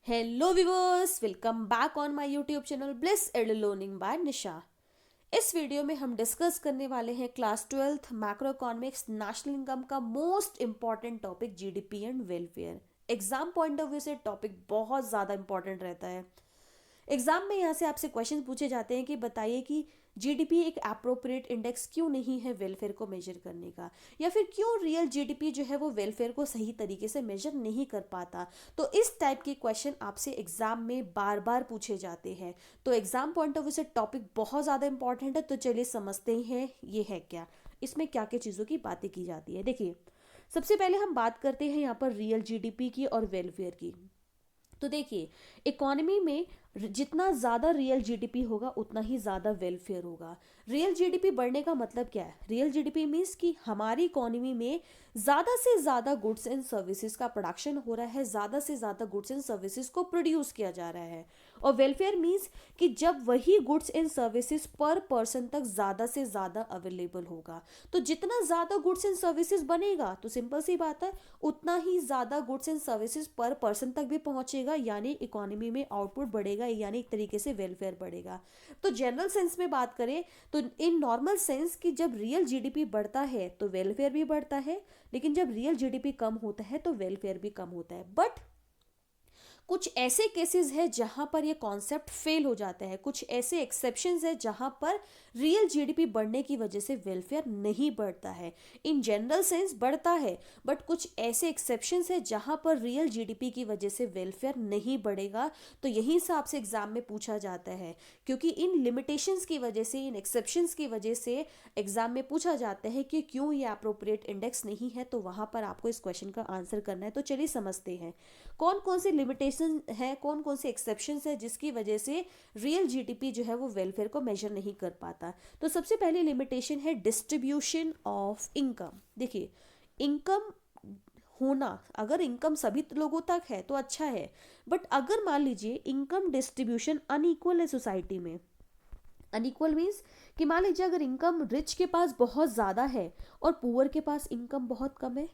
Hello viewers, welcome back on my YouTube channel Bliss Ed learning by Nisha. इस video में हम discuss करने वाले हैं class 12th macroeconomics national income का most important topic GDP and welfare. Exam point of view से topic बहुत ज़्यादा इंपॉर्टेंट रहता है। एग्जाम में यहाँ से आपसे क्वेश्चन पूछे जाते हैं कि बताइए कि जीडीपी एक अप्रोप्रिएट इंडेक्स क्यों नहीं है वेलफेयर को मेजर करने का, या फिर क्यों रियल जीडीपी जो है वो वेलफेयर को सही तरीके से मेजर नहीं कर पाता। तो इस टाइप के क्वेश्चन आपसे एग्जाम में बार बार पूछे जाते हैं। तो एग्जाम पॉइंट ऑफ व्यू से टॉपिक बहुत ज़्यादा इंपॉर्टेंट है। तो चलिए समझते हैं ये है क्या, इसमें क्या क्या चीज़ों की बातें की जाती है। देखिए, सबसे पहले हम बात करते हैं यहाँ पर रियल जीडीपी की और वेलफेयर की। तो देखिए, इकोनॉमी में जितना ज़्यादा रियल जीडीपी होगा उतना ही ज़्यादा वेलफेयर होगा। रियल जीडीपी बढ़ने का मतलब क्या है? रियल जीडीपी मीन्स कि हमारी इकोनॉमी में ज़्यादा से ज़्यादा गुड्स एंड सर्विसेज का प्रोडक्शन हो रहा है, ज़्यादा से ज़्यादा गुड्स एंड सर्विसेज को प्रोड्यूस किया जा रहा है। और वेलफेयर मीन्स कि जब वही गुड्स एंड सर्विसेज पर पर्सन तक ज़्यादा से ज़्यादा अवेलेबल होगा। तो जितना ज़्यादा गुड्स एंड सर्विसेज बनेगा तो सिंपल सी बात है, उतना ही ज़्यादा गुड्स एंड सर्विसेज पर पर्सन तक भी पहुंचेगा, यानी इकोनॉमी में आउटपुट बढ़ेगा, यानी एक तरीके से वेलफेयर बढ़ेगा। तो जनरल सेंस में बात करें तो इन नॉर्मल सेंस कि जब रियल जीडीपी बढ़ता है तो वेलफेयर भी बढ़ता है, लेकिन जब रियल जीडीपी कम होता है तो वेलफेयर भी कम होता है। बट कुछ ऐसे केसेस है जहां पर ये कॉन्सेप्ट फेल हो जाता है, कुछ ऐसे एक्सेप्शंस है जहां पर रियल जीडीपी बढ़ने की वजह से वेलफेयर नहीं बढ़ता है। इन जनरल सेंस बढ़ता है, बट कुछ ऐसे एक्सेप्शंस है जहां पर रियल जीडीपी की वजह से वेलफेयर नहीं बढ़ेगा। तो यही से आपसे एग्जाम में पूछा जाता है, क्योंकि इन लिमिटेशंस की वजह से, इन एक्सेप्शंस की वजह से एग्जाम में पूछा जाता है कि क्यों ये अप्रोप्रिएट इंडेक्स नहीं है। तो वहां पर आपको इस क्वेश्चन का आंसर करना है। तो चलिए समझते हैं कौन कौन से लिमिटेशन है, कौन कौन से एक्सेप्शंस है जिसकी वजह से रियल जीडीपी जो है वो वेलफेयर को मेजर नहीं कर पाता। तो सबसे पहले लिमिटेशन है डिस्ट्रीब्यूशन ऑफ इनकम। देखिए, इनकम होना, अगर इनकम सभी लोगों तक है तो अच्छा है, बट अगर मान लीजिए इनकम डिस्ट्रीब्यूशन अनइक्वल है सोसाइटी में। अनइक्वल मीन्स कि मान लीजिए अगर इनकम रिच के पास बहुत ज़्यादा है और पुअर के पास इनकम बहुत कम है,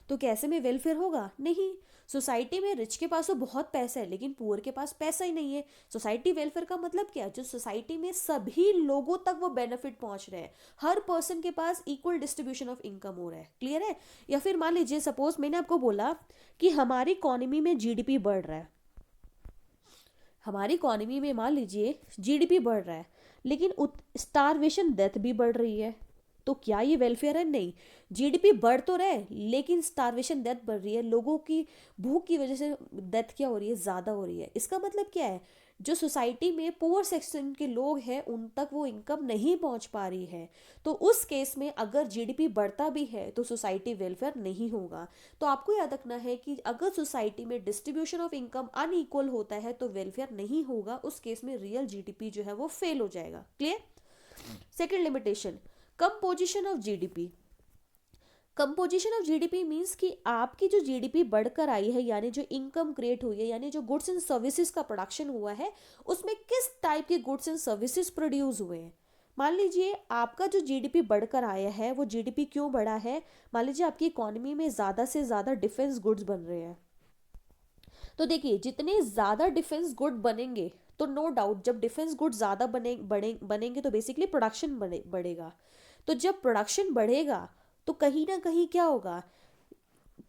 तो कैसे में वेलफेयर होगा? नहीं। सोसाइटी में रिच के पास तो बहुत पैसा है लेकिन पुअर के पास पैसा ही नहीं है। सोसाइटी वेलफेयर का मतलब क्या है? जो सोसाइटी में सभी लोगों तक वो बेनिफिट पहुंच रहे हैं, हर पर्सन के पास इक्वल डिस्ट्रीब्यूशन ऑफ इनकम हो रहा है। क्लियर है? या फिर मान लीजिए, सपोज मैंने आपको बोला कि हमारी इकोनॉमी में जीडीपी बढ़ रहा है, हमारी इकोनॉमी में मान लीजिए जीडीपी बढ़ रहा है, लेकिन स्टारवेशन डेथ भी बढ़ रही है। तो क्या ये वेलफेयर है? नहीं। जीडीपी बढ़ तो रहे लेकिन स्टारवेशन डेथ बढ़ रही है, लोगों की भूख की वजह से डेथ क्या हो रही है? ज़्यादा हो रही है। इसका मतलब क्या है? जो सोसाइटी में पुअर सेक्शन के लोग हैं उन तक वो इनकम नहीं पहुंच पा रही है। तो उस केस में अगर जीडीपी बढ़ता भी है तो सोसाइटी वेलफेयर नहीं होगा। तो आपको याद रखना है कि अगर सोसाइटी में डिस्ट्रीब्यूशन ऑफ इनकम अनइक्वल होता है तो वेलफेयर नहीं होगा, उस केस में रियल जीडीपी जो है वो फेल हो जाएगा। Clear? Second limitation, composition of GDP. Composition of GDP means कि आपकी जो जीडीपी बढ़कर आई है, यानी जो इनकम क्रिएट हुई है, यानी जो गुड्स एंड सर्विसेज का प्रोडक्शन हुआ है, उसमें किस टाइप के गुड्स एंड सर्विसेज प्रोड्यूस हुए हैं। मान लीजिए आपका जो जीडीपी बढ़कर आया है वो जीडीपी क्यों बढ़ा है? मान लीजिए आपकी इकोनॉमी में ज़्यादा से ज़्यादा डिफेंस गुड्स बन रहे हैं। तो देखिए, जितने ज़्यादा डिफेंस गुड बनेंगे तो नो डाउट जब डिफेंस गुड ज़्यादा बनेंगे तो बेसिकली प्रोडक्शन बढ़ेगा। तो जब प्रोडक्शन बढ़ेगा तो कहीं ना कहीं क्या होगा?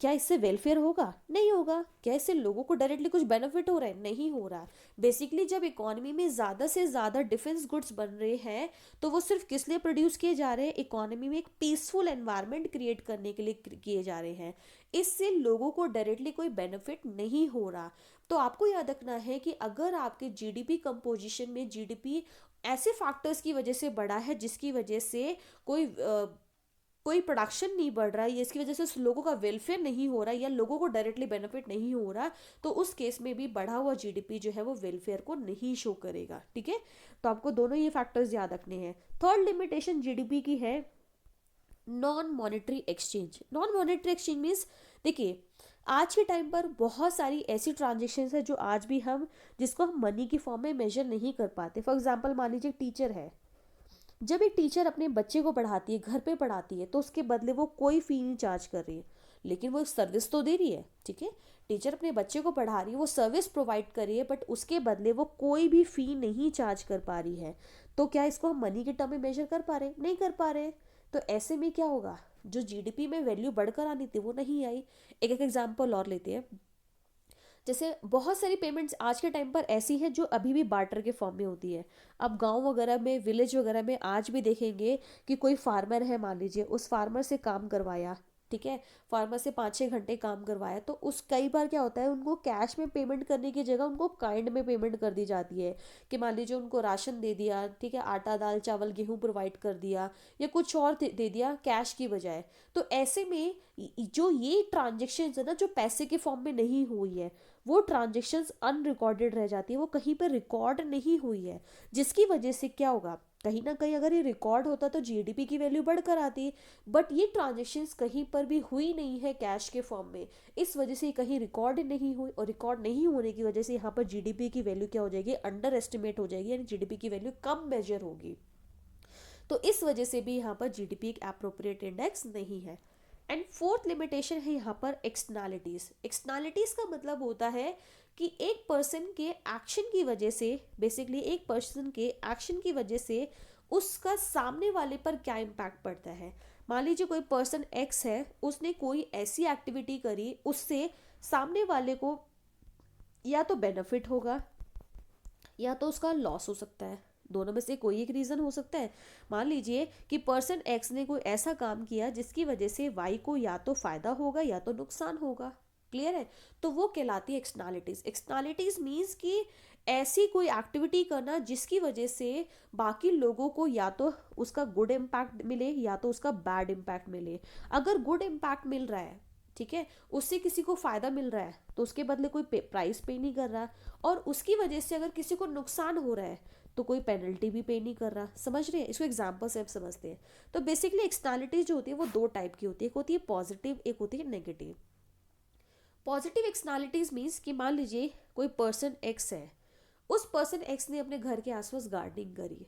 क्या इससे वेलफेयर होगा? नहीं होगा। क्या इससे लोगों को डायरेक्टली कुछ बेनिफिट हो रहा है? नहीं हो रहा। बेसिकली जब इकोनॉमी में ज़्यादा से ज़्यादा डिफेंस गुड्स बन रहे हैं तो वो सिर्फ किस लिए प्रोड्यूस किए जा रहे हैं? इकोनॉमी में एक पीसफुल एनवायरनमेंट क्रिएट करने के लिए किए जा रहे हैं। इससे लोगों को डायरेक्टली कोई बेनिफिट नहीं हो रहा। तो आपको याद रखना है कि अगर आपके जीडीपी कंपोजिशन में जीडीपी ऐसे फैक्टर्स की वजह से बढ़ा है जिसकी वजह से कोई प्रोडक्शन नहीं बढ़ रहा है, या इसकी वजह से लोगों का वेलफेयर नहीं हो रहा है, या लोगों को डायरेक्टली बेनिफिट नहीं हो रहा, तो उस केस में भी बढ़ा हुआ जीडीपी जो है वो वेलफेयर को नहीं शो करेगा। ठीक है? तो आपको दोनों ये फैक्टर्स याद रखने हैं। थर्ड लिमिटेशन जीडीपी की है non monetary exchange. Non monetary exchange means, देखिए, आज के टाइम पर बहुत सारी ऐसी ट्रांजेक्शन है जो आज भी हम जिसको हम मनी की फॉर्म में मेजर नहीं कर पाते। फॉर एग्जाम्पल मान लीजिए टीचर है, जब एक टीचर अपने बच्चे को पढ़ाती है, घर पे पढ़ाती है, तो उसके बदले वो कोई फी नहीं चार्ज कर रही है। लेकिन वो सर्विस तो दे रही है, ठीक है। टीचर अपने बच्चे को पढ़ा रही है, वो सर्विस प्रोवाइड कर रही है, बट उसके बदले वो कोई भी फी नहीं चार्ज कर पा रही है। तो क्या इसको हम मनी के टर्म में मेजर कर पा रहे? नहीं कर पा रहे। तो ऐसे में क्या होगा, जो जीडीपी में वैल्यू बढ़कर आनी थी वो नहीं आई। एक एक एग्जाम्पल और लेते हैं। जैसे बहुत सारी पेमेंट्स आज के टाइम पर ऐसी हैं जो अभी भी बार्टर के फॉर्म में होती है। अब गांव वगैरह में, विलेज वगैरह में आज भी देखेंगे कि कोई फार्मर है, मान लीजिए उस फार्मर से काम करवाया, ठीक है, फार्मर से 5-6 घंटे काम करवाया, तो उस कई बार क्या होता है, उनको कैश में पेमेंट करने की जगह उनको काइंड में पेमेंट कर दी जाती है। कि मान लीजिए उनको राशन दे दिया, ठीक है, आटा दाल चावल गेहूं प्रोवाइड कर दिया, या कुछ और दे दिया कैश की बजाय। तो ऐसे में जो ये ट्रांजेक्शन है ना, जो पैसे के फॉर्म में नहीं हुई है, वो ट्रांजेक्शन्स अनरिकॉर्डेड रह जाती है, वो कहीं पर रिकॉर्ड नहीं हुई है। जिसकी वजह से क्या होगा, कहीं ना कहीं अगर ये रिकॉर्ड होता तो जीडीपी की वैल्यू बढ़कर आती, बट ये ट्रांजेक्शन्स कहीं पर भी हुई नहीं है कैश के फॉर्म में। इस वजह से कहीं रिकॉर्ड नहीं हुई, और रिकॉर्ड नहीं होने की वजह से यहाँ पर जीडीपी की वैल्यू क्या हो जाएगी, अंडर एस्टिमेट हो जाएगी, यानी जीडीपी की वैल्यू कम मेजर होगी। तो इस वजह से भी यहाँ पर जीडीपी एक एप्रोप्रिएट इंडेक्स नहीं है। एंड फोर्थ लिमिटेशन है यहाँ पर एक्सटर्नैलिटीज। एक्सटर्नैलिटीज का मतलब होता है कि एक पर्सन के एक्शन की वजह से, बेसिकली एक पर्सन के एक्शन की वजह से उसका सामने वाले पर क्या इम्पैक्ट पड़ता है। मान लीजिए कोई पर्सन एक्स है, उसने कोई ऐसी एक्टिविटी करी, उससे सामने वाले को या तो बेनिफिट होगा या तो उसका लॉस हो सकता है। दोनों में से कोई एक रीजन हो सकता है। मान लीजिए कि पर्सन एक्स ने कोई ऐसा काम किया जिसकी वजह से वाई को या तो फायदा होगा या तो नुकसान होगा। क्लियर है? तो वो कहलाती है एक्सटर्नैलिटीज। एक्सटर्नैलिटीज मीन्स कि ऐसी कोई एक्टिविटी करना जिसकी वजह से बाकी लोगों को या तो उसका गुड इम्पैक्ट मिले या तो उसका बैड इम्पैक्ट मिले। अगर गुड इम्पैक्ट मिल रहा है, ठीक है, उससे किसी को फायदा मिल रहा है, तो उसके बदले कोई प्राइस पे नहीं कर रहा, और उसकी वजह से अगर किसी को नुकसान हो रहा है तो कोई पेनल्टी भी पे नहीं कर रहा। समझ रहे हैं? इसको एग्जाम्पल से आप समझते हैं। तो बेसिकली एक्सटर्नैलिटीज जो होती है वो दो टाइप की होती है, एक होती है पॉजिटिव, एक होती है नेगेटिव। पॉजिटिव एक्सटर्नैलिटीज मीन्स कि मान लीजिए कोई पर्सन एक्स है, उस पर्सन एक्स ने अपने घर के आसपास गार्डनिंग करी,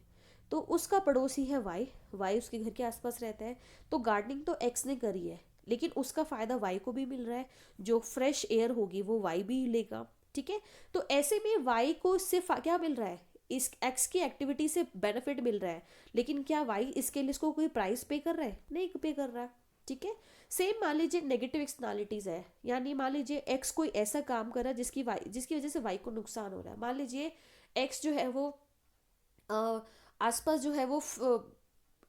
तो उसका पड़ोसी है वाई, वाई उसके घर के आसपास रहता है, तो गार्डनिंग तो एक्स ने करी है, लेकिन उसका फायदा वाई को भी मिल रहा है, जो फ्रेश एयर होगी वो वाई भी लेगा, ठीक है। तो ऐसे में वाई को इससे क्या मिल रहा है, इस एक्स की एक्टिविटी से बेनिफिट मिल रहा है, लेकिन क्या वाई इसके लिए इसको कोई प्राइस पे कर रहा है? नहीं पे कर रहा है, ठीक है। सेम मान लीजिए नेगेटिव एक्सटर्नैलिटीज है, यानी मान लीजिए एक्स कोई ऐसा काम कर रहा है जिसकी वजह से वाई को नुकसान हो रहा है। मान लीजिए एक्स जो है वो आसपास जो है वो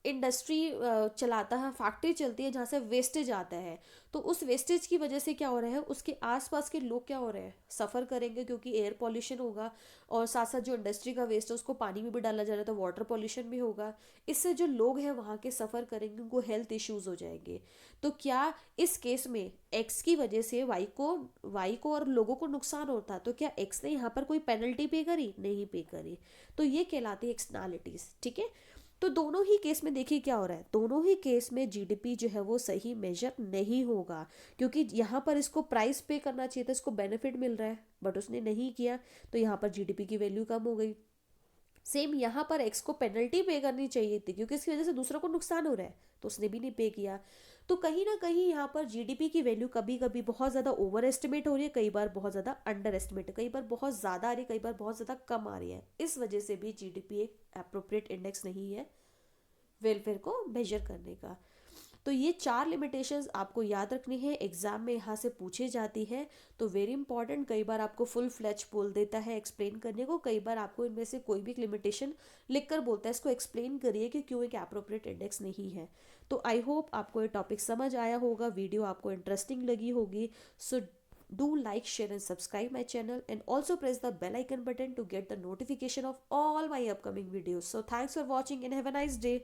इंडस्ट्री चलाता है, फैक्ट्री चलती है जहाँ से वेस्टेज आता है, तो उस वेस्टेज की वजह से क्या हो रहा है, उसके आसपास के लोग क्या हो रहे हैं, सफ़र करेंगे, क्योंकि एयर पॉल्यूशन होगा, और साथ साथ जो इंडस्ट्री का वेस्ट है उसको पानी में भी डाला जा रहा है, तो वाटर पॉल्यूशन भी होगा। इससे जो लोग हैं वहाँ के सफ़र करेंगे, उनको हेल्थ इश्यूज हो जाएंगे। तो क्या इस केस में एक्स की वजह से वाई को और लोगों को नुकसान होता, तो क्या एक्स ने यहाँ पर कोई पेनल्टी पे करी? नहीं पे करी। तो ये कहलाती है एक्सटर्नैलिटीज, ठीक है। तो दोनों ही केस में देखिए क्या हो रहा है, दोनों ही केस में जीडीपी जो है वो सही मेजर नहीं होगा, क्योंकि यहाँ पर इसको प्राइस पे करना चाहिए था, इसको बेनिफिट मिल रहा है, बट उसने नहीं किया, तो यहाँ पर जीडीपी की वैल्यू कम हो गई। सेम यहाँ पर एक्स को पेनल्टी पे करनी चाहिए थी, क्योंकि इसकी वजह से दूसरों को नुकसान हो रहा है, तो उसने भी नहीं पे किया। तो कहीं ना कहीं यहाँ पर जीडीपी की वैल्यू कभी कभी बहुत ज़्यादा ओवर एस्टिमेट हो रही है, कई बार बहुत ज़्यादा अंडर एस्टिमेट, कई बार बहुत ज़्यादा आ रही है, कई बार बहुत ज़्यादा कम आ रही है। इस वजह से भी जीडीपी एक अप्रोप्रिएट इंडेक्स नहीं है वेलफेयर को मेजर करने का। तो ये 4 लिमिटेशंस आपको याद रखनी है, एग्जाम में यहाँ से पूछे जाती है, तो वेरी इंपॉर्टेंट। कई बार आपको फुल फ्लेज बोल देता है एक्सप्लेन करने को, कई बार आपको इनमें से कोई भी एक लिमिटेशन लिख कर बोलता है इसको एक्सप्लेन करिए कि क्यों एक एप्रोप्रिएट इंडेक्स नहीं है। तो आई होप आपको ये टॉपिक समझ आया होगा, वीडियो आपको इंटरेस्टिंग लगी होगी। सो do like, share and subscribe my channel, and also press the bell icon button to get the notification of all my upcoming videos. So thanks for watching and have a nice day.